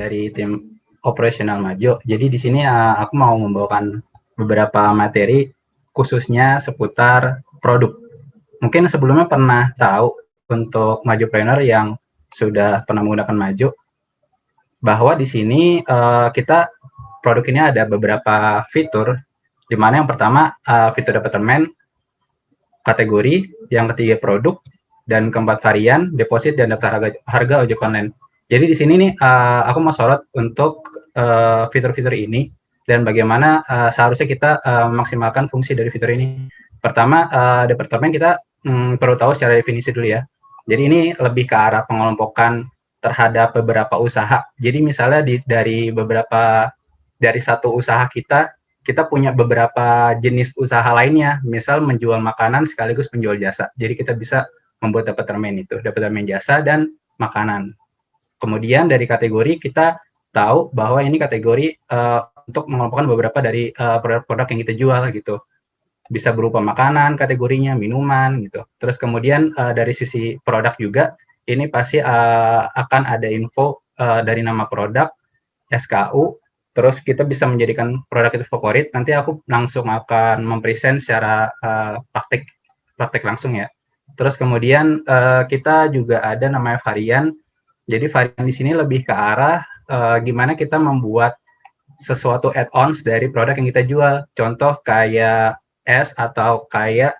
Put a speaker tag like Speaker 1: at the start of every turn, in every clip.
Speaker 1: dari tim operasional Majo. Jadi di sini aku mau membawakan beberapa materi khususnya seputar produk. Mungkin sebelumnya pernah tahu untuk Majopreneur yang sudah pernah menggunakan Majo bahwa di sini kita produk ini ada beberapa fitur, di mana yang pertama fitur departemen, kategori, yang ketiga produk, dan keempat varian, deposit, dan daftar harga ojek online. Jadi di sini nih aku mau sorot untuk fitur-fitur ini dan bagaimana seharusnya kita memaksimalkan fungsi dari fitur ini. Pertama, departemen kita perlu tahu secara definisi dulu ya. Jadi ini lebih ke arah pengelompokan terhadap beberapa usaha. Jadi misalnya dari satu usaha kita punya beberapa jenis usaha lainnya, misal menjual makanan sekaligus menjual jasa. Jadi kita bisa membuat departemen itu, departemen jasa dan makanan. Kemudian dari kategori kita tahu bahwa ini kategori untuk mengelompokkan beberapa dari produk-produk yang kita jual gitu. Bisa berupa makanan kategorinya, minuman gitu. Terus kemudian dari sisi produk juga ini pasti akan ada info dari nama produk, SKU, terus kita bisa menjadikan produk itu favorit. Nanti aku langsung akan mempresent secara praktek langsung ya. Terus kemudian kita juga ada namanya varian. Jadi varian di sini lebih ke arah gimana kita membuat sesuatu add-ons dari produk yang kita jual. Contoh kayak es atau kayak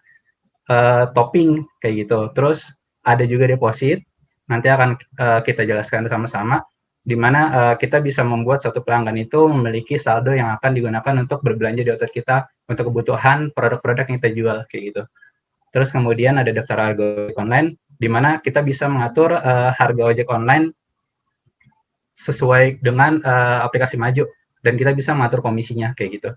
Speaker 1: topping kayak gitu. Terus ada juga deposit. Nanti akan kita jelaskan sama-sama di mana kita bisa membuat suatu pelanggan itu memiliki saldo yang akan digunakan untuk berbelanja di outlet kita untuk kebutuhan produk-produk yang kita jual kayak gitu. Terus kemudian ada daftar harga ojek online di mana kita bisa mengatur harga ojek online sesuai dengan aplikasi Majo dan kita bisa mengatur komisinya kayak gitu.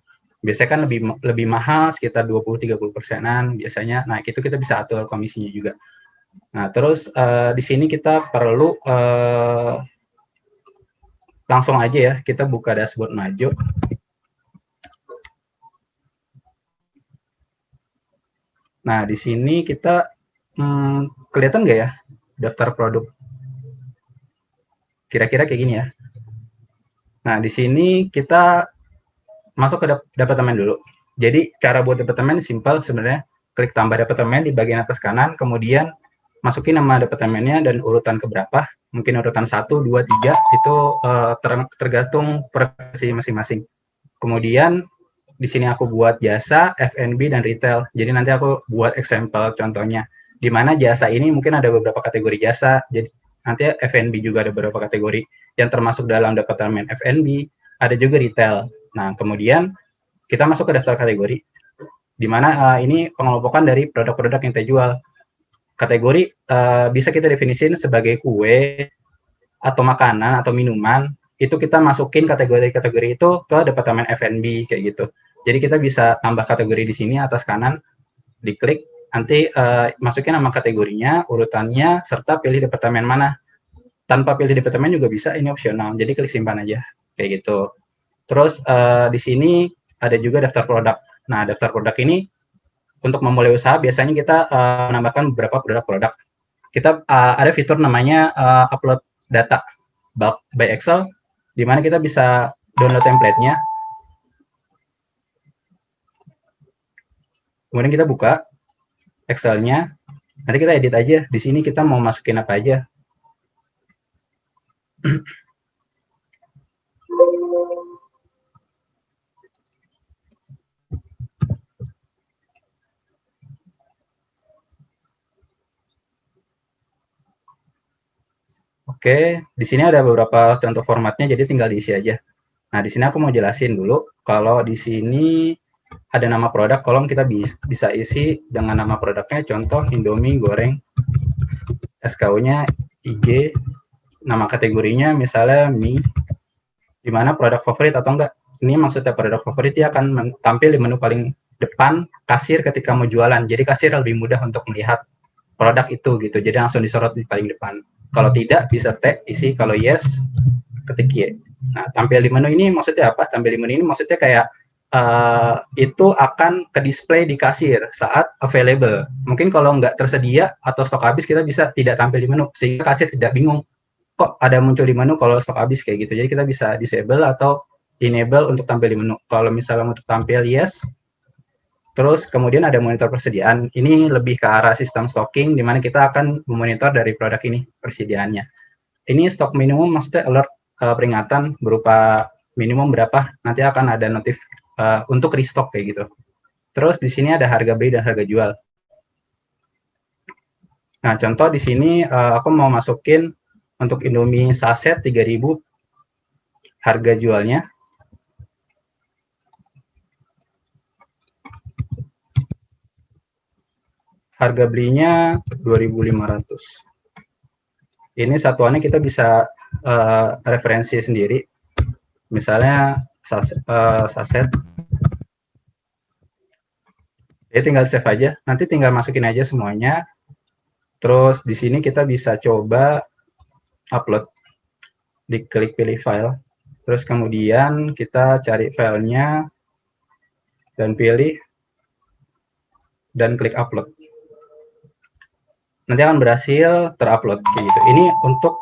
Speaker 1: Biasanya kan lebih mahal sekitar 20-30%-an biasanya. Nah, itu kita bisa atur komisinya juga. Nah, terus di sini kita perlu langsung aja ya, kita buka dashboard Majo. Nah, di sini kita kelihatan nggak ya daftar produk? Kira-kira kayak gini ya. Nah, di sini kita masuk ke departemen dulu. Jadi, cara buat departemen simpel sebenarnya. Klik tambah departemen di bagian atas kanan, kemudian masukin nama departemennya dan urutan keberapa. Mungkin urutan 1, 2, 3, itu tergantung preferensi masing-masing. Kemudian, di sini aku buat jasa, F&B, dan retail. Jadi nanti aku buat example contohnya. Di mana jasa ini mungkin ada beberapa kategori jasa. Jadi nanti F&B juga ada beberapa kategori yang termasuk dalam departemen F&B. Ada juga retail. Nah, kemudian kita masuk ke daftar kategori. Di mana ini pengelompokan dari produk-produk yang kita jual. Kategori bisa kita definisin sebagai kue, atau makanan, atau minuman. Itu kita masukin kategori-kategori itu ke departemen F&B kayak gitu. Jadi kita bisa tambah kategori di sini atas kanan, diklik, nanti masukin nama kategorinya, urutannya, serta pilih departemen mana. Tanpa pilih departemen juga bisa, ini opsional. Jadi klik simpan aja kayak gitu. Terus di sini ada juga daftar produk. Nah, daftar produk ini untuk memulai usaha biasanya kita menambahkan beberapa produk-produk. Kita ada fitur namanya upload data by Excel, di mana kita bisa download template-nya. Kemudian kita buka Excel-nya. Nanti kita edit aja. Di sini kita mau masukin apa aja. Oke, di sini ada beberapa contoh formatnya, jadi tinggal diisi aja. Nah, di sini aku mau jelasin dulu, kalau di sini ada nama produk, kolom kita bisa isi dengan nama produknya, contoh Indomie goreng, SKU-nya IG, nama kategorinya misalnya mie, di mana produk favorit atau enggak. Ini maksudnya produk favorit, dia akan tampil di menu paling depan kasir ketika mau jualan, jadi kasir lebih mudah untuk melihat produk itu gitu, jadi langsung disorot di paling depan. Kalau tidak, bisa tag, isi. Kalau yes, ketik Y. Nah, tampil di menu ini maksudnya apa? Tampil di menu ini maksudnya kayak itu akan ke display di kasir saat available. Mungkin kalau nggak tersedia atau stok habis, kita bisa tidak tampil di menu, sehingga kasir tidak bingung kok ada muncul di menu kalau stok habis kayak gitu. Jadi kita bisa disable atau enable untuk tampil di menu. Kalau misalnya untuk tampil yes, terus kemudian ada monitor persediaan. Ini lebih ke arah sistem stocking, di mana kita akan memonitor dari produk ini persediaannya. Ini stok minimum, maksudnya alert peringatan berupa minimum berapa, nanti akan ada notif untuk restock kayak gitu. Terus di sini ada harga beli dan harga jual. Nah, contoh di sini aku mau masukin untuk Indomie saset 3.000 harga jualnya. Harga belinya 2.500. Ini satuannya kita bisa referensi sendiri. Misalnya saset. Jadi tinggal save aja. Nanti tinggal masukin aja semuanya. Terus di sini kita bisa coba upload. Diklik pilih file. Terus kemudian kita cari filenya dan pilih dan klik upload. Nanti akan berhasil terupload gitu. Ini untuk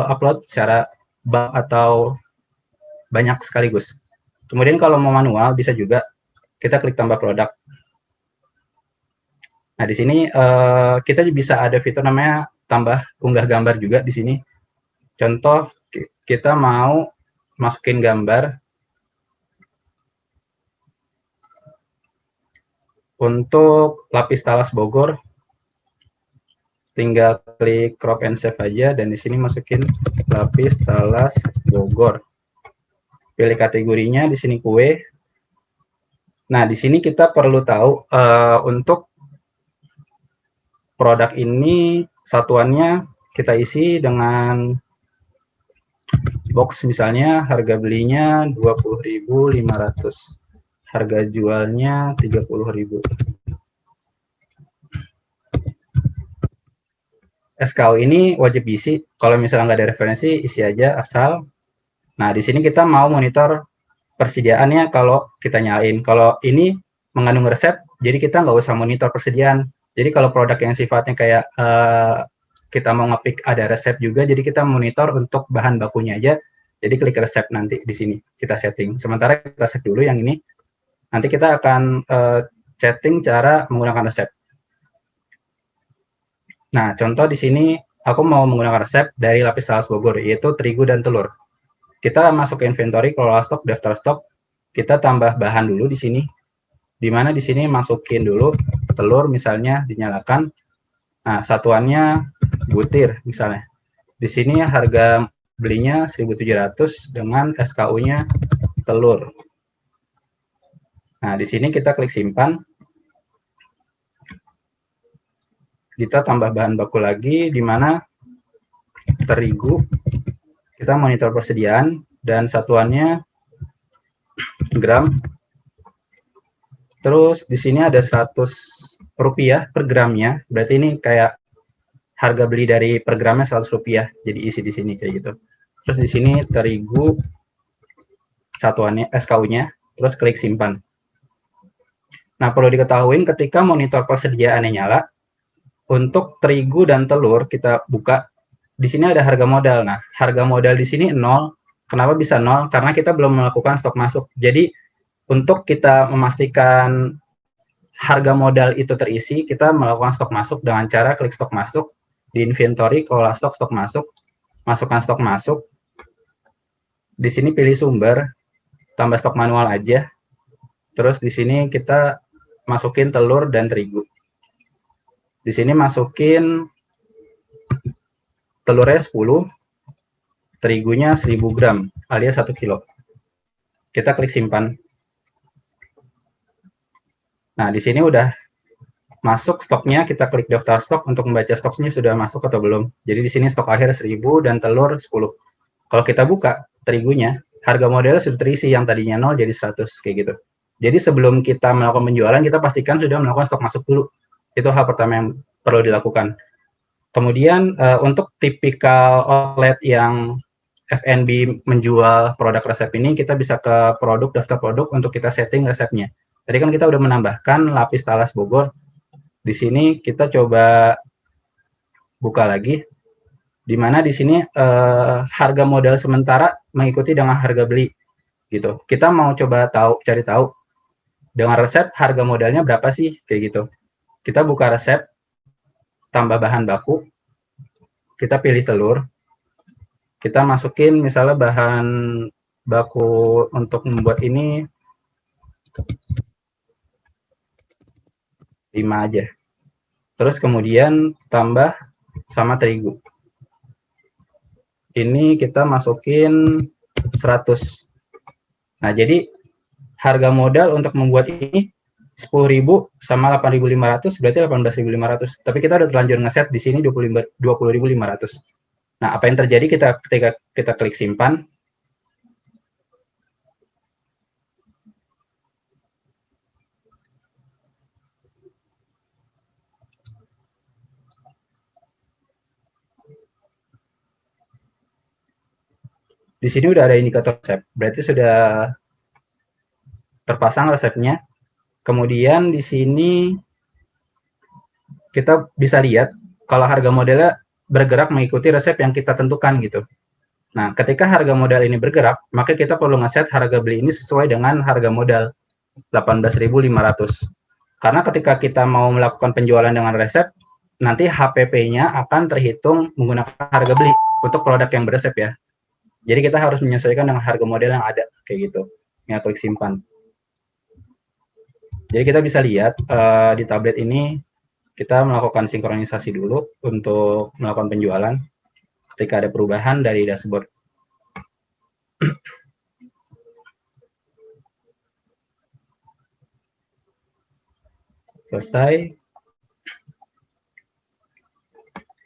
Speaker 1: upload secara bulk atau banyak sekaligus. Kemudian kalau mau manual bisa juga kita klik tambah produk. Nah, di sini kita bisa ada fitur namanya tambah unggah gambar juga di sini. Contoh kita mau masukin gambar untuk lapis talas Bogor. Tinggal klik crop and save aja, dan di sini masukin lapis talas Bogor. Pilih kategorinya, di sini kue. Nah, di sini kita perlu tahu untuk produk ini satuannya kita isi dengan box, misalnya harga belinya 20.500, harga jualnya 30.000. SKU ini wajib diisi. Kalau misalnya nggak ada referensi, isi aja asal. Nah, di sini kita mau monitor persediaannya kalau kita nyalain. Kalau ini mengandung resep, jadi kita nggak usah monitor persediaan. Jadi kalau produk yang sifatnya kayak kita mau ngepick ada resep juga, jadi kita monitor untuk bahan bakunya aja. Jadi klik resep nanti di sini kita setting. Sementara kita save dulu yang ini. Nanti kita akan setting cara menggunakan resep. Nah, contoh di sini aku mau menggunakan resep dari lapis talas Bogor, yaitu terigu dan telur. Kita masuk ke inventory, kelola stok, daftar stok. Kita tambah bahan dulu di sini. Di mana di sini masukin dulu telur, misalnya dinyalakan. Nah, satuannya butir misalnya. Di sini harga belinya 1.700 dengan SKU-nya telur. Nah, di sini kita klik simpan. Kita tambah bahan baku lagi, di mana terigu. Kita monitor persediaan dan satuannya gram. Terus di sini ada 100 rupiah per gramnya. Berarti ini kayak harga beli dari per gramnya 100 rupiah. Jadi isi di sini kayak gitu. Terus di sini terigu satuannya SKU-nya. Terus klik simpan. Nah, perlu diketahui ketika monitor persediaannya nyala, untuk terigu dan telur kita buka. Di sini ada harga modal. Nah, harga modal di sini 0. Kenapa bisa 0? Karena kita belum melakukan stok masuk. Jadi, untuk kita memastikan harga modal itu terisi, kita melakukan stok masuk dengan cara klik stok masuk di inventory, kelola stok, stok masuk, masukkan stok masuk. Di sini pilih sumber, tambah stok manual aja. Terus di sini kita masukin telur dan terigu. Di sini masukin telurnya 10, terigunya 1000 gram alias 1 kilo. Kita klik simpan. Nah, di sini udah masuk stoknya, kita klik daftar stok untuk membaca stoknya sudah masuk atau belum. Jadi di sini stok akhir 1000 dan telur 10. Kalau kita buka terigunya, harga modalnya sudah terisi, yang tadinya 0 jadi 100 kayak gitu. Jadi sebelum kita melakukan penjualan, kita pastikan sudah melakukan stok masuk dulu. Itu hal pertama yang perlu dilakukan. Kemudian untuk tipikal outlet yang F&B menjual produk resep ini, kita bisa ke produk, daftar produk untuk kita setting resepnya. Tadi kan kita udah menambahkan lapis talas Bogor. Di sini kita coba buka lagi. di mana di sini harga modal sementara mengikuti dengan harga beli gitu. Kita mau coba cari tahu dengan resep harga modalnya berapa sih kayak gitu. Kita buka resep, tambah bahan baku, kita pilih telur, kita masukin misalnya bahan baku untuk membuat ini 5 aja. Terus kemudian tambah sama terigu. Ini kita masukin 100. Nah, jadi harga modal untuk membuat ini 10.000 sama 8.500 berarti 18.500. Tapi kita udah terlanjur ngeset di sini 20.500. Nah, apa yang terjadi ketika kita klik simpan? Di sini udah ada indikator resep, berarti sudah terpasang resepnya. Kemudian di sini kita bisa lihat kalau harga modalnya bergerak mengikuti resep yang kita tentukan gitu. Nah, ketika harga modal ini bergerak, maka kita perlu ngeset harga beli ini sesuai dengan harga modal 18.500. Karena ketika kita mau melakukan penjualan dengan resep, nanti HPP-nya akan terhitung menggunakan harga beli untuk produk yang beresep ya. Jadi kita harus menyesuaikan dengan harga model yang ada kayak gitu. Ya, klik simpan. Jadi kita bisa lihat di tablet ini kita melakukan sinkronisasi dulu untuk melakukan penjualan. Ketika ada perubahan dari dashboard. Selesai.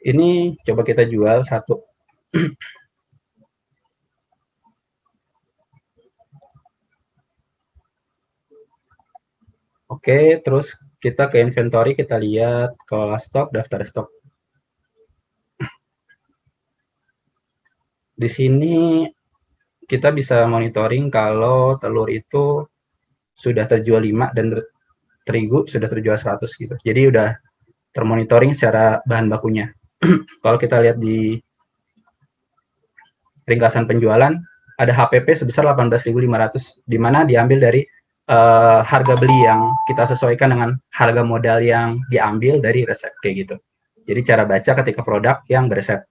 Speaker 1: Ini coba kita jual 1. Oke, terus kita ke inventory, kita lihat kelola stok, daftar stok. Di sini kita bisa monitoring kalau telur itu sudah terjual 5 dan terigu sudah terjual 100 gitu. Jadi udah termonitoring secara bahan bakunya. Kalau kita lihat di ringkasan penjualan, ada HPP sebesar 18.500, di mana diambil dari harga beli yang kita sesuaikan dengan harga modal yang diambil dari resep kayak gitu. Jadi cara baca ketika produk yang beresep.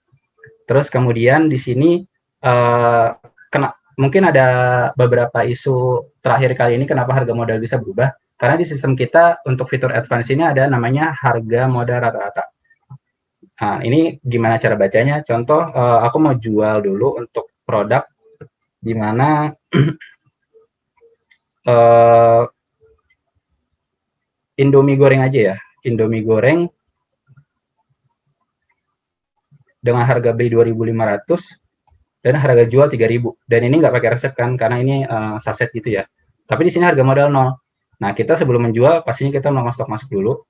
Speaker 1: Terus kemudian di sini mungkin ada beberapa isu terakhir kali ini kenapa harga modal bisa berubah. Karena di sistem kita untuk fitur advance ini ada namanya harga modal rata-rata. Nah, ini gimana cara bacanya? Contoh, aku mau jual dulu untuk produk di mana Indomie goreng aja ya. Indomie goreng dengan harga beli 2.500 dan harga jual 3.000. Dan ini nggak pakai resep kan, karena ini saset gitu ya. Tapi di sini harga modal 0. Nah, kita sebelum menjual, pastinya kita melakukan stok masuk dulu.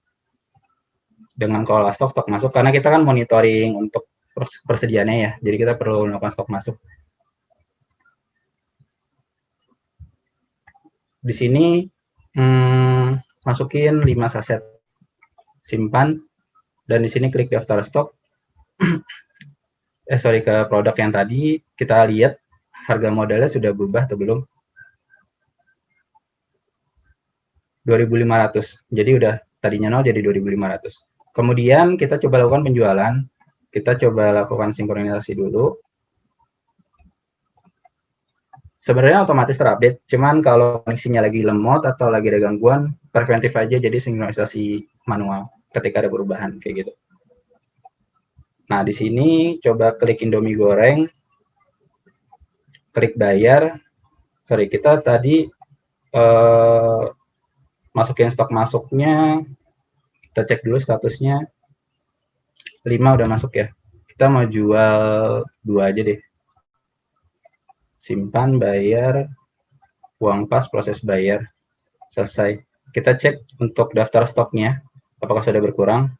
Speaker 1: Dengan kelola stok masuk, karena kita kan monitoring untuk persediaannya ya. Jadi kita perlu melakukan stok masuk. Di sini masukin 5 saset. Simpan. Dan di sini klik daftar stok. Ke produk yang tadi, kita lihat harga modalnya sudah berubah atau belum. 2.500. Jadi udah tadinya 0 jadi 2.500. Kemudian kita coba lakukan penjualan. Kita coba lakukan sinkronisasi dulu. Sebenarnya otomatis terupdate, cuman kalau koneksinya lagi lemot atau lagi ada gangguan, preventif aja jadi sinkronisasi manual ketika ada perubahan kayak gitu. Nah, di sini coba klik Indomie goreng, klik bayar. Sorry, kita tadi masukin stok masuknya, kita cek dulu statusnya. 5 udah masuk ya. Kita mau jual 2 aja deh. Simpan, bayar, uang pas, proses bayar, selesai. Kita cek untuk daftar stoknya, apakah sudah berkurang.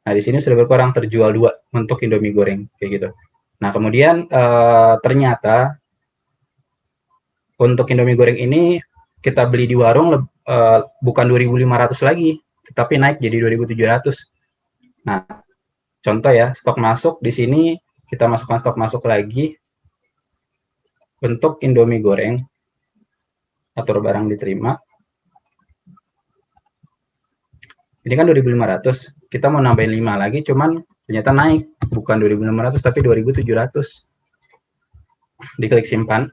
Speaker 1: Nah, di sini sudah berkurang, terjual 2 untuk Indomie goreng, kayak gitu. Nah, kemudian ternyata untuk Indomie goreng ini kita beli di warung bukan 2.500 lagi, tetapi naik jadi 2.700. Nah, contoh ya, stok masuk di sini kita masukkan stok masuk lagi untuk Indomie goreng, atur barang diterima. Ini kan 2.500, kita mau nambahin 5 lagi, cuman ternyata naik, bukan 2.500 tapi 2.700. Diklik simpan.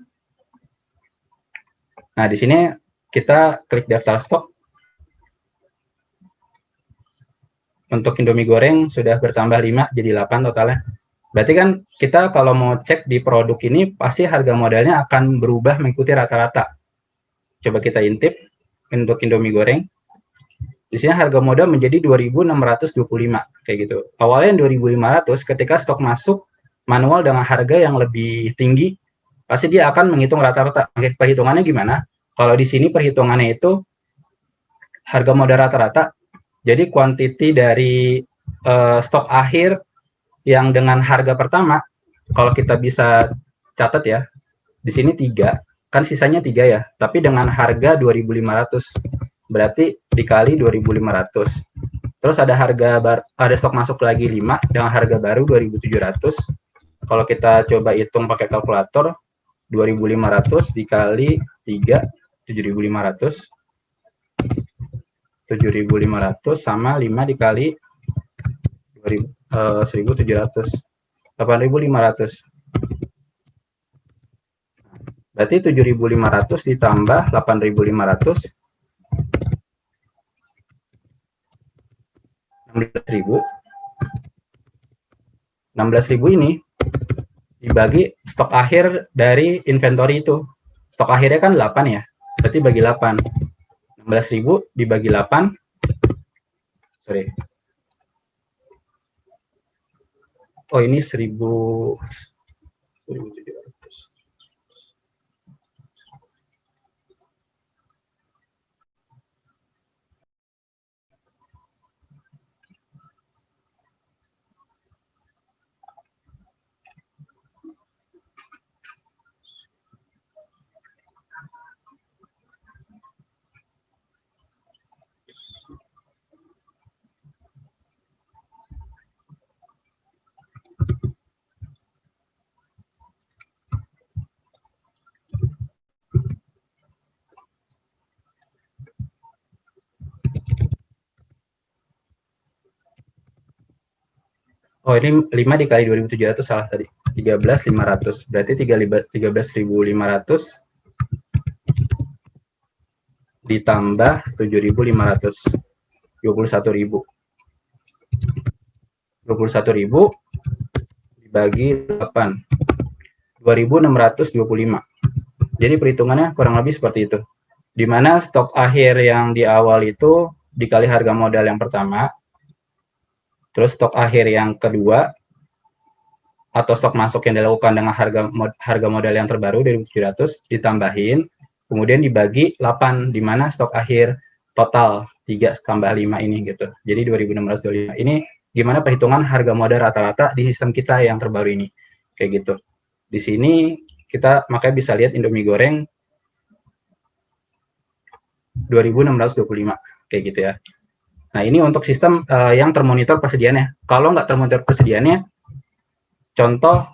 Speaker 1: Nah, di sini kita klik daftar stok. Untuk Indomie goreng sudah bertambah 5 jadi 8 totalnya. Berarti kan kita kalau mau cek di produk ini pasti harga modalnya akan berubah mengikuti rata-rata. Coba kita intip untuk Indomie goreng. Di sini harga modal menjadi 2.625 kayak gitu. Awalnya 2.500, ketika stok masuk manual dengan harga yang lebih tinggi, pasti dia akan menghitung rata-rata. Perhitungannya gimana? Kalau di sini perhitungannya itu harga modal rata-rata. Jadi quantity dari stok akhir yang dengan harga pertama, kalau kita bisa catat ya, di sini 3, kan sisanya 3 ya, tapi dengan harga 2.500, berarti dikali 2.500. Terus ada stok masuk lagi 5 dengan harga baru 2.700. Kalau kita coba hitung pakai kalkulator, 2.500 dikali 3, 7.500. 7.500 sama 5 dikali 1.700, 8.500. Berarti 7.500 ditambah 8.500, 16.000. 16.000 ini dibagi stok akhir dari inventory itu. Stok akhirnya kan 8 ya, berarti bagi 8. 16.000 dibagi 8, sorry. Oh, ini 1.700. Oh, ini 5 dikali 2.700 salah tadi. 13.500. Berarti 13.500 ditambah 7.500. 21.000. 21.000 dibagi 8. 2.625. Jadi perhitungannya kurang lebih seperti itu. Di mana stok akhir yang di awal itu dikali harga modal yang pertama, terus stok akhir yang kedua, atau stok masuk yang dilakukan dengan harga modal yang terbaru dari 700 ditambahin, kemudian dibagi 8, di mana stok akhir total 3 tambah 5 ini gitu. Jadi 2.625. Ini gimana perhitungan harga modal rata-rata di sistem kita yang terbaru ini. Kayak gitu. Di sini kita makanya bisa lihat Indomie goreng 2.625 kayak gitu ya. Nah, ini untuk sistem yang termonitor persediaannya. Kalau nggak termonitor persediaannya, contoh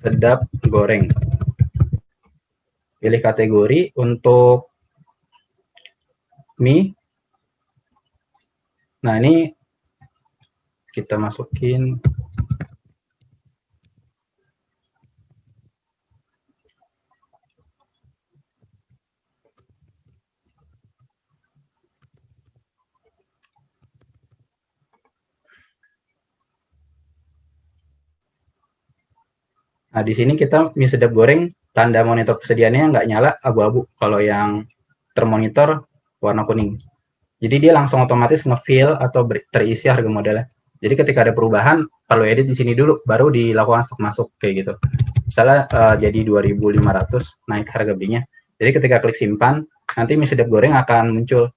Speaker 1: sedap goreng. Pilih kategori untuk mie. Nah, ini kita masukin Nah, di sini kita mie sedap goreng, tanda monitor persediaannya nggak nyala, abu-abu. Kalau yang termonitor warna kuning. Jadi dia langsung otomatis nge-fill atau terisi harga modalnya. Jadi ketika ada perubahan, perlu edit di sini dulu, baru dilakukan stok masuk kayak gitu. Misalnya jadi 2.500 naik harga belinya. Jadi ketika klik simpan, nanti mie sedap goreng akan muncul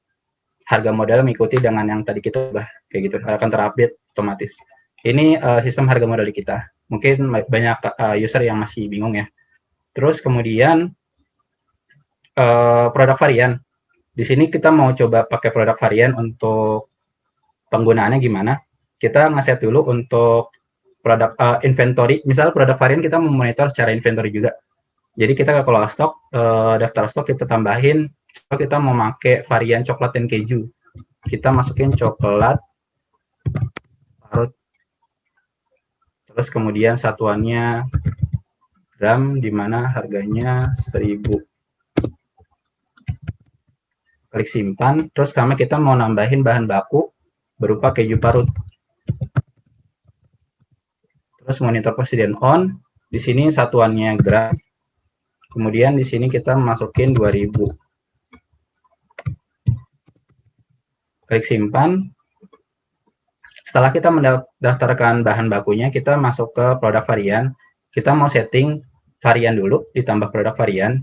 Speaker 1: harga modal mengikuti dengan yang tadi kita ubah kayak gitu, akan terupdate otomatis. Ini sistem harga modal kita. Mungkin banyak user yang masih bingung ya. Terus kemudian produk varian. Di sini kita mau coba pakai produk varian untuk penggunaannya gimana. Kita ngeset dulu untuk produk inventory. Misal produk varian kita memonitor secara inventory juga. Jadi kita ke kelola stok, daftar stok kita tambahin. Kita mau pakai varian coklat dan keju. Kita masukin coklat parut. Terus kemudian satuannya gram, di mana harganya 1000. Klik simpan. Terus kita mau nambahin bahan baku berupa keju parut. Terus monitor presiden on. Di sini satuannya gram. Kemudian di sini kita masukin 2000. Klik simpan. Setelah kita mendaftarkan bahan bakunya, kita masuk ke produk varian. Kita mau setting varian dulu, ditambah produk varian.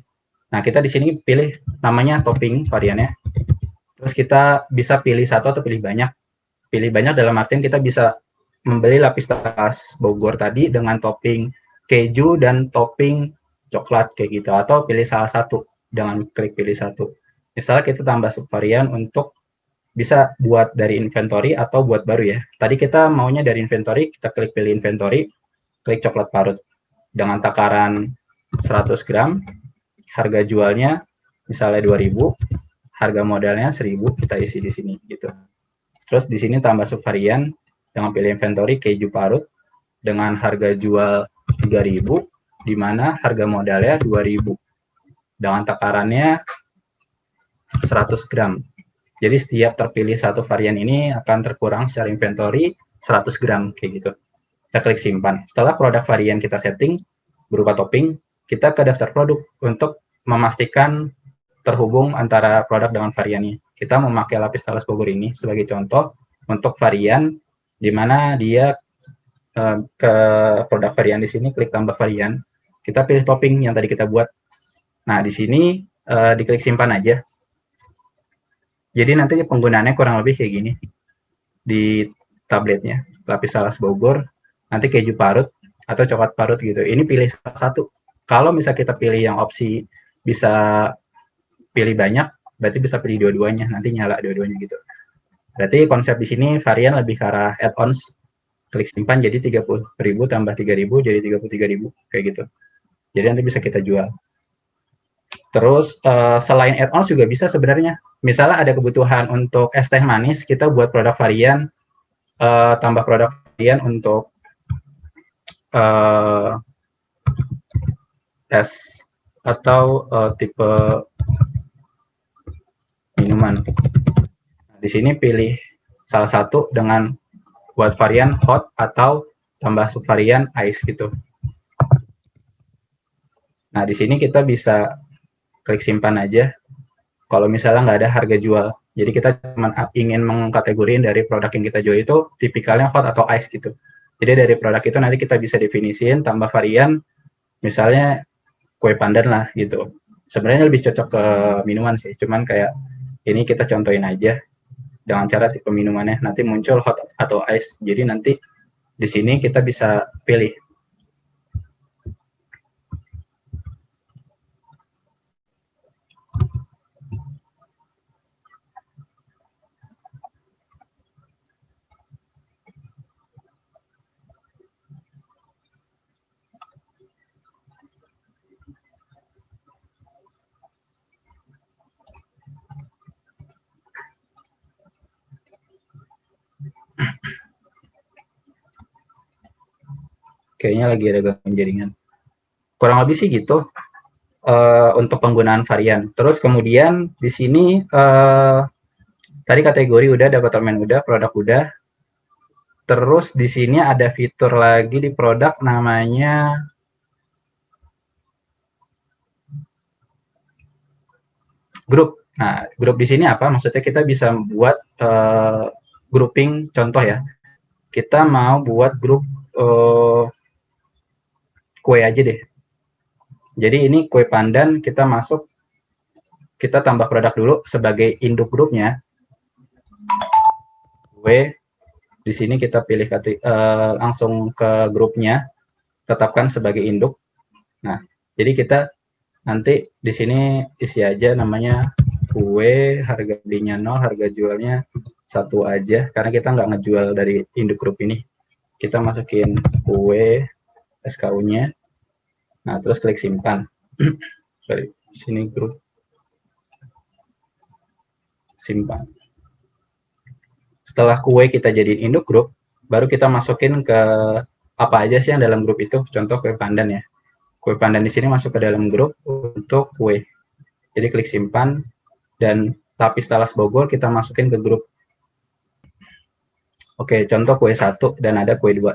Speaker 1: Nah, kita di sini pilih namanya topping variannya. Terus kita bisa pilih satu atau pilih banyak. Pilih banyak dalam artian kita bisa membeli lapis tas Bogor tadi dengan topping keju dan topping coklat kayak gitu. Atau pilih salah satu dengan klik pilih satu. Misalnya kita tambah subvarian untuk bisa buat dari inventory atau buat baru ya. Tadi kita maunya dari inventory, kita klik pilih inventory, klik coklat parut. Dengan takaran 100 gram, harga jualnya misalnya 2000, harga modalnya 1000, kita isi di sini gitu. Terus di sini tambah subvarian dengan pilih inventory keju parut dengan harga jual 3000, di mana harga modalnya 2000. Dengan takarannya 100 gram. Jadi setiap terpilih satu varian ini akan terkurang secara inventory 100 gram kayak gitu. Kita klik simpan. Setelah produk varian kita setting berupa topping, kita ke daftar produk untuk memastikan terhubung antara produk dengan variannya. Kita memakai lapis talas Bogor ini sebagai contoh untuk varian di mana dia ke produk varian di sini klik tambah varian. Kita pilih topping yang tadi kita buat. Nah, di sini diklik simpan aja. Jadi nanti penggunaannya kurang lebih kayak gini di tabletnya, lapis talas Bogor, nanti keju parut atau coklat parut gitu. Ini pilih salah satu. Kalau misal kita pilih yang opsi bisa pilih banyak, berarti bisa pilih dua-duanya, nanti nyala dua-duanya gitu. Berarti konsep di sini varian lebih ke arah add-ons. Klik simpan jadi 30.000 tambah 3.000 jadi 33.000 kayak gitu. Jadi nanti bisa kita jual. Terus selain add-ons juga bisa sebenarnya. Misalnya ada kebutuhan untuk es teh manis, kita buat produk varian, tambah produk varian untuk es atau tipe minuman. Nah, di sini pilih salah satu dengan buat varian hot atau tambah subvarian ice gitu. Nah, di sini kita bisa klik simpan aja. Kalau misalnya nggak ada harga jual, jadi kita cuma ingin mengkategorikan dari produk yang kita jual itu tipikalnya hot atau ice gitu. Jadi dari produk itu nanti kita bisa definisiin tambah varian, misalnya kue pandan lah gitu. Sebenarnya lebih cocok ke minuman sih, cuman kayak ini kita contohin aja dengan cara tipe minumannya nanti muncul hot atau ice. Jadi nanti di sini kita bisa pilih. Kayaknya lagi ada gangguan jaringan. Kurang lebih sih gitu untuk penggunaan varian. Terus kemudian di sini tadi kategori udah, departemen udah, produk udah. Terus di sini ada fitur lagi di produk namanya grup. Nah, grup di sini apa? Maksudnya kita bisa buat grouping, contoh ya. Kita mau buat grup kue aja deh. Jadi ini kue pandan, kita masuk, kita tambah produk dulu sebagai induk grupnya. Kue, di sini kita pilih langsung ke grupnya, tetapkan sebagai induk. Nah, jadi kita nanti di sini isi aja namanya kue, harga belinya 0, harga jualnya 1 aja, karena kita nggak ngejual dari induk grup ini. Kita masukin kue, SKU-nya, nah terus klik simpan. Sorry, sini grup, simpan. Setelah kue kita jadiin induk grup, baru kita masukin ke apa aja sih yang dalam grup itu. Contoh kue pandan ya. Kue pandan di sini masuk ke dalam grup untuk kue. Jadi klik simpan, dan lapis talas Bogor kita masukin ke grup. Oke, contoh kue 1 dan ada kue 2.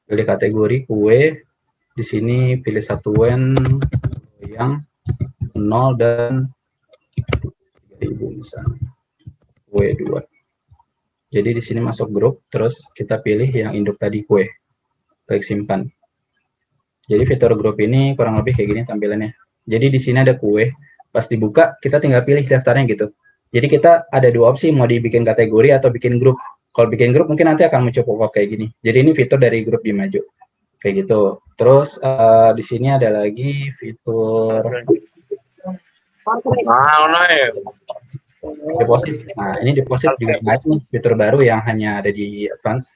Speaker 1: Pilih kategori kue, di sini pilih satuan yang 0 dan 3.000 misalnya. Kue 2. Jadi di sini masuk grup, terus kita pilih yang induk tadi kue. Klik simpan. Jadi fitur grup ini kurang lebih kayak gini tampilannya. Jadi di sini ada kue, pas dibuka kita tinggal pilih daftarnya gitu. Jadi kita ada 2 opsi, mau dibikin kategori atau bikin grup. Kalau bikin grup mungkin nanti akan muncul pop-up kayak gini. Jadi ini fitur dari grup di Maju. Kayak gitu. Terus di sini ada lagi fitur deposit. Nah, ini deposit juga naik nih, fitur baru yang hanya ada di Advance.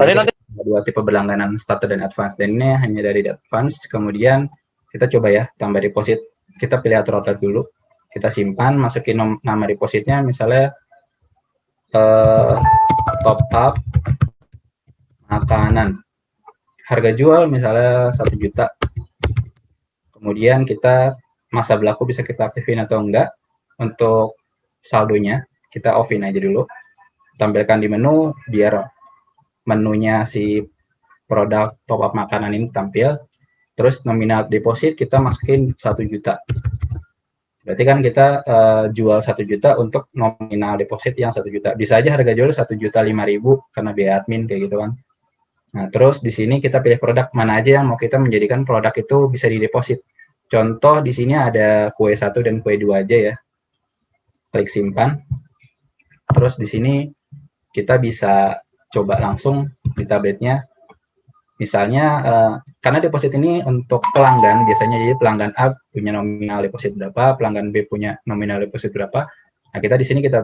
Speaker 1: Ada 2 tipe berlangganan, starter dan advance, dan ini hanya dari advance. Kemudian kita coba ya tambah deposit. Kita pilih atur outlet dulu, kita simpan, masukin nama depositnya misalnya top up makanan, harga jual misalnya 1 juta. Kemudian kita masa berlaku bisa kita aktifin atau enggak. Untuk saldonya kita offin aja dulu, tampilkan di menu biar menunya si produk top up makanan ini tampil. Terus nominal deposit kita masukin 1 juta. Berarti kan kita jual 1 juta untuk nominal deposit yang 1 juta. Bisa aja harga jual 1.005.000 karena biaya admin kayak gitu kan. Nah, terus di sini kita pilih produk mana aja yang mau kita menjadikan produk itu bisa dideposit. Contoh di sini ada kue 1 dan kue 2 aja ya. Klik simpan. Terus di sini kita bisa coba langsung di tabletnya. Misalnya karena deposit ini untuk pelanggan biasanya, jadi pelanggan A punya nominal deposit berapa, pelanggan B punya nominal deposit berapa. Nah, kita di sini kita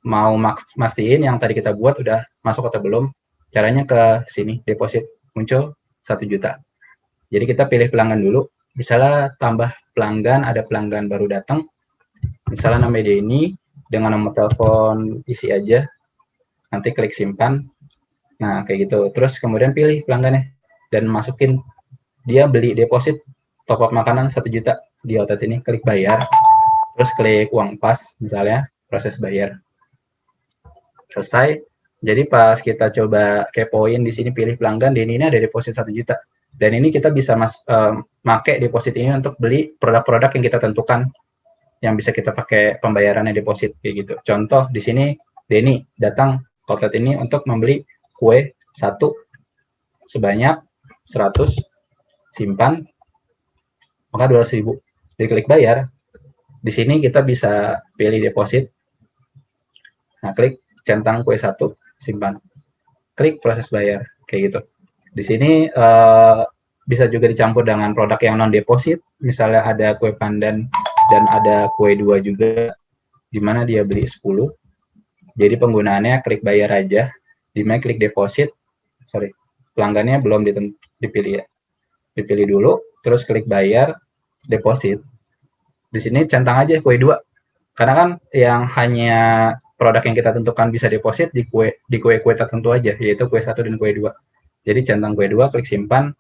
Speaker 1: mau mastiin yang tadi kita buat udah masuk atau belum. Caranya ke sini, deposit, muncul 1 juta. Jadi kita pilih pelanggan dulu. Misalnya tambah pelanggan, ada pelanggan baru datang. Misalnya namanya Denny, dengan nomor telepon isi aja. Nanti klik simpan. Nah, kayak gitu. Terus kemudian pilih pelanggannya dan masukin dia beli deposit top up makanan 1 juta di outlet ini, klik bayar. Terus klik uang pas misalnya, proses bayar. Selesai. Jadi pas kita coba kepoin di sini pilih pelanggan, Denny ini ada deposit 1 juta. Dan ini kita bisa pakai deposit ini untuk beli produk-produk yang kita tentukan yang bisa kita pakai pembayarannya deposit kayak gitu. Contoh di sini Denny datang ke outlet ini untuk membeli kue 1 sebanyak 100, simpan, maka 200.000. Diklik bayar. Di sini kita bisa pilih deposit. Nah, klik centang kue 1, simpan. Klik proses bayar, kayak gitu. Di sini bisa juga dicampur dengan produk yang non deposit, misalnya ada kue pandan dan ada kue 2 juga, di mana dia beli 10. Jadi penggunaannya klik bayar aja, di mana klik deposit, pelanggannya belum dipilih ya. Dipilih dulu, terus klik bayar, deposit. Di sini centang aja kue 2. Karena kan yang hanya produk yang kita tentukan bisa deposit di kue-kue tertentu aja, yaitu kue 1 dan kue 2. Jadi centang kue 2, klik simpan,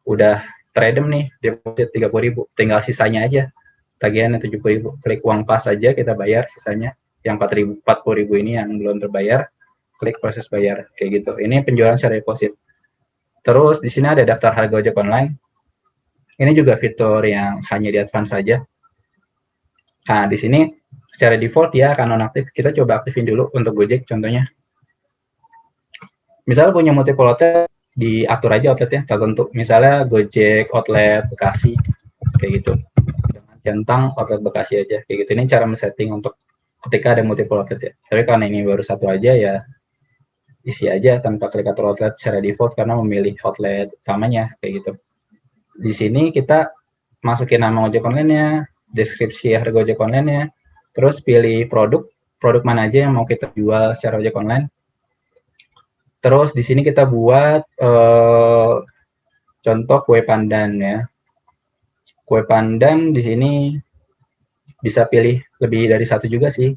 Speaker 1: udah teredem nih, deposit 30.000, tinggal sisanya aja. Tagihannya 70.000, klik uang pas aja, kita bayar sisanya. Yang 40.000 ini yang belum terbayar, klik proses bayar, kayak gitu. Ini penjualan secara deposit. Terus di sini ada daftar harga ojek online. Ini juga fitur yang hanya di advance saja. Nah, di sini secara default dia akan nonaktif. Kita coba aktifin dulu untuk Gojek contohnya. Misalnya punya multiple outlet, diatur aja outletnya tertentu. Misalnya Gojek outlet Bekasi, kayak gitu. Dengan centang outlet Bekasi aja, kayak gitu. Ini cara men-setting untuk ketika ada multiple outlet ya. Tapi karena ini baru 1 aja ya, isi aja tanpa klik atur outlet secara default karena memilih outlet utamanya, kayak gitu. Di sini kita masukin nama ojek online-nya, deskripsi harga ojek online-nya, terus pilih produk mana aja yang mau kita jual secara ojek online. Terus di sini kita buat contoh kue pandan ya. Kue pandan di sini bisa pilih lebih dari satu juga sih.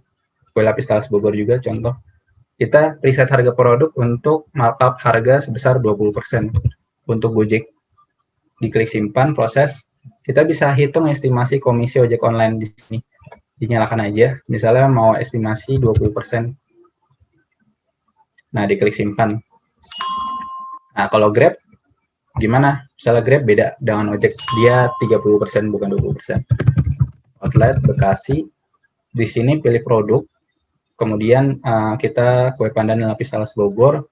Speaker 1: Kue lapis talas Bogor juga contoh. Kita preset harga produk untuk markup harga sebesar 20%. Untuk Gojek, diklik simpan, proses. Kita bisa hitung estimasi komisi ojek online di sini. Dinyalakan aja, misalnya mau estimasi 20%. Nah, diklik simpan. Nah, kalau Grab, gimana? Misalnya Grab beda dengan ojek, dia 30% bukan 20%. Outlet, Bekasi, di sini pilih produk, kemudian kita kue pandan lapis talas Bogor,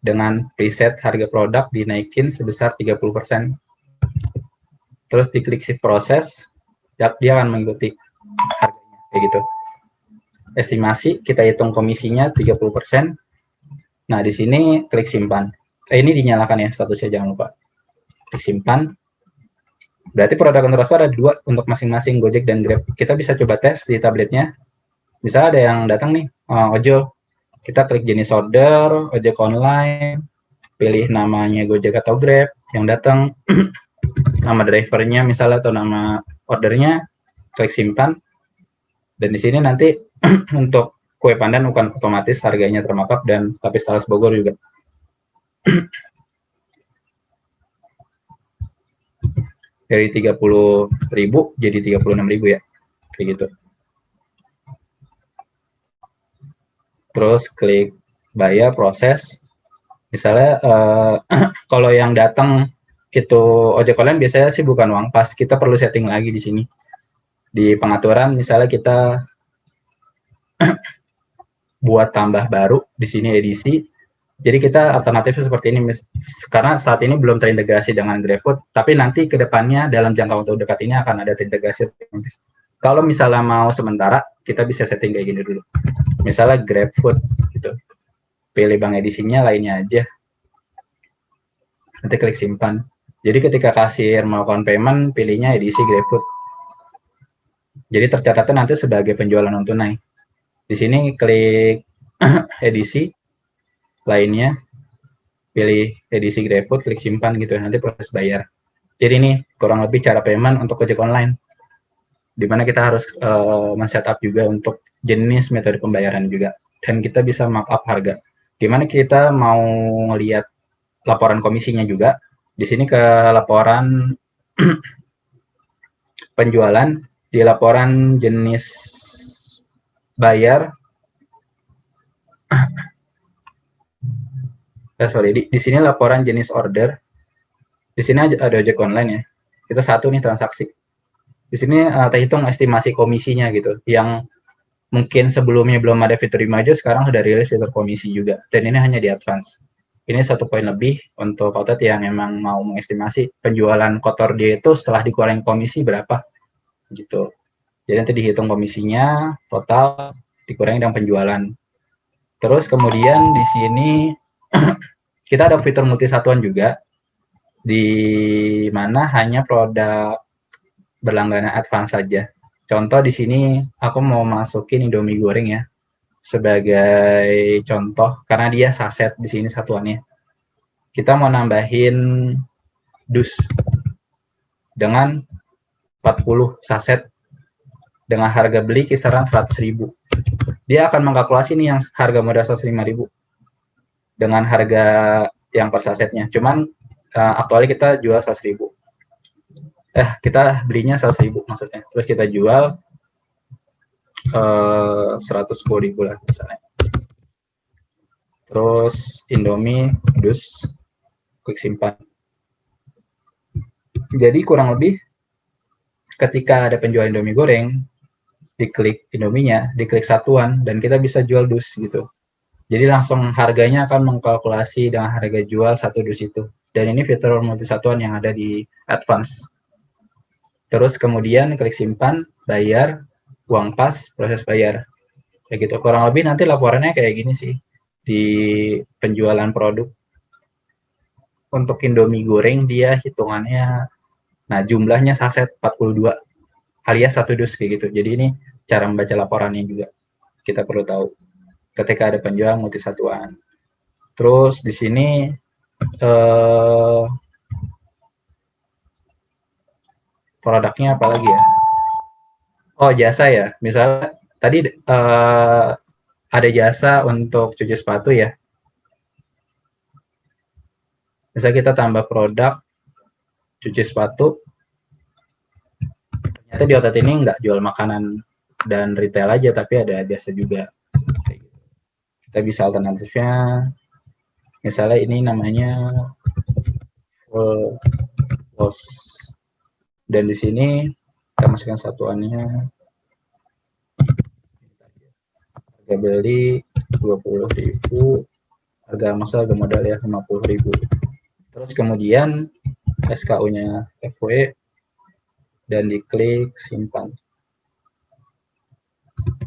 Speaker 1: dengan preset harga produk dinaikin sebesar 30%. Terus diklik shift proses, dia akan mengikuti harganya, kayak gitu. Estimasi, kita hitung komisinya 30%. Nah, di sini klik simpan. Ini dinyalakan ya, statusnya jangan lupa. Klik simpan. Berarti produk on transfer ada 2 untuk masing-masing Gojek dan Grab. Kita bisa coba tes di tabletnya. Misalnya ada yang datang nih, ojol. Kita klik jenis order, ojek online, pilih namanya Gojek atau Grab, yang datang, nama drivernya misalnya atau nama ordernya, klik simpan. Dan di sini nanti untuk kue pandan bukan otomatis harganya termarkup dan lapis talas Bogor juga. Dari 30.000 jadi 36.000 ya, kayak gitu. Terus klik bayar, proses. Misalnya kalau yang datang itu ojek online biasanya sih bukan uang pas, kita perlu setting lagi di sini. Di pengaturan misalnya kita buat tambah baru di sini edisi. Jadi kita alternatifnya seperti ini, karena saat ini belum terintegrasi dengan GrabFood, tapi nanti ke depannya dalam jangka waktu dekat ini akan ada terintegrasi. Kalau misalnya mau sementara, kita bisa setting kayak gini dulu. Misalnya GrabFood, gitu. Pilih bank edisinya, lainnya aja. Nanti klik simpan. Jadi ketika kasir melakukan payment, pilihnya edisi GrabFood. Jadi tercatatnya nanti sebagai penjualan non tunai. Di sini klik edisi, lainnya, pilih edisi GrabFood, klik simpan gitu, nanti proses bayar. Jadi ini kurang lebih cara payment untuk ojek online, dimana kita harus men-setup juga untuk jenis metode pembayaran juga, dan kita bisa markup harga. Dimana kita mau ngelihat laporan komisinya juga, di sini ke laporan penjualan, di laporan jenis bayar, di sini laporan jenis order. Di sini ada ojek online ya. Kita satu nih transaksi. Di sini terhitung estimasi komisinya gitu. Yang mungkin sebelumnya belum ada fitur Imajo, sekarang sudah rilis fitur komisi juga. Dan ini hanya di advance. Ini 1 poin lebih untuk outlet yang memang mau mengestimasi penjualan kotor dia itu setelah dikurangi komisi berapa gitu. Jadi nanti dihitung komisinya total dikurangi dengan penjualan. Terus kemudian di sini kita ada fitur multisatuan juga, di mana hanya produk berlangganan advance saja. Contoh di sini aku mau masukin Indomie goreng ya, sebagai contoh karena dia saset di sini satuannya. Kita mau nambahin dus dengan 40 saset dengan harga beli kisaran 100.000. Dia akan mengkalkulasi nih yang harga modal 105.000 dengan harga yang per sasetnya. Cuman aktualnya kita jual 100.000. Kita belinya 100.000 maksudnya. Terus kita jual 110.000 lah misalnya. Terus Indomie dus, klik simpan. Jadi kurang lebih ketika ada penjual Indomie goreng, diklik Indominya, diklik satuan, dan kita bisa jual dus gitu. Jadi langsung harganya akan mengkalkulasi dengan harga jual satu dus itu. Dan ini fitur multisatuan yang ada di advance. Terus kemudian klik simpan, bayar, uang pas, proses bayar. Kayak gitu. Kurang lebih nanti laporannya kayak gini sih di penjualan produk. Untuk Indomie goreng dia hitungannya Nah, jumlahnya saset 42 alias 1 dus kayak gitu. Jadi ini cara membaca laporannya juga. Kita perlu tahu ketika ada penjualan multisatuan. Terus di sini produknya apa lagi ya? Oh, jasa ya. Misalnya tadi ada jasa untuk cuci sepatu ya. Misalnya kita tambah produk cuci sepatu, ternyata di outlet ini nggak jual makanan dan retail aja, tapi ada jasa juga. Kita bisa alternatifnya, misalnya ini namanya full loss. Dan di sini kita masukkan satuannya, harga beli 20.000, harga masuk harga modal ya 50.000. Terus kemudian SKU-nya FW dan diklik simpan.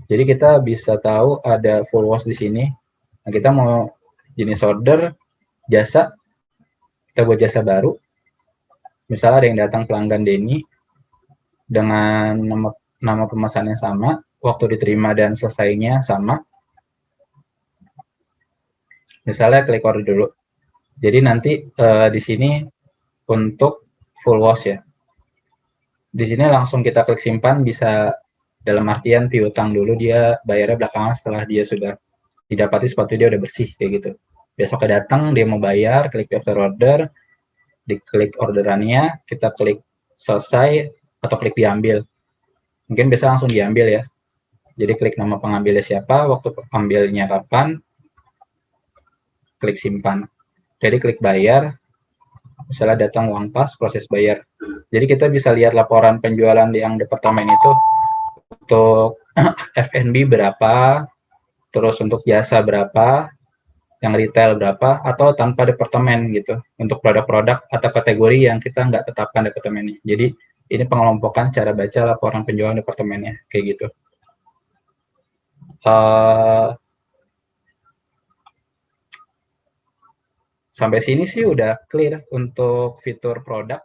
Speaker 1: Jadi kita bisa tahu ada full wash di sini. Nah, kita mau jenis order jasa, kita buat jasa baru. Misalnya ada yang datang pelanggan Denny dengan nama pemesannya sama, waktu diterima dan selesainya sama. Misalnya klik order dulu. Jadi nanti di sini untuk full wash ya. Di sini langsung kita klik simpan, bisa dalam artian piutang dulu, dia bayarnya belakangan setelah dia sudah didapati sepatu dia udah bersih kayak gitu. Besoknya datang dia mau bayar, klik daftar order, diklik orderannya, kita klik selesai atau klik diambil. Mungkin bisa langsung diambil ya. Jadi klik nama pengambilnya siapa, waktu ambilnya kapan, klik simpan. Jadi klik bayar, misalnya datang uang pas, proses bayar. Jadi kita bisa lihat laporan penjualan yang departemen itu untuk F&B berapa, terus untuk jasa berapa, yang retail berapa, atau tanpa departemen gitu, untuk produk-produk atau kategori yang kita nggak tetapkan departemennya. Jadi ini pengelompokan cara baca laporan penjualan departemennya, kayak gitu. Sampai sini sih udah clear untuk fitur produk.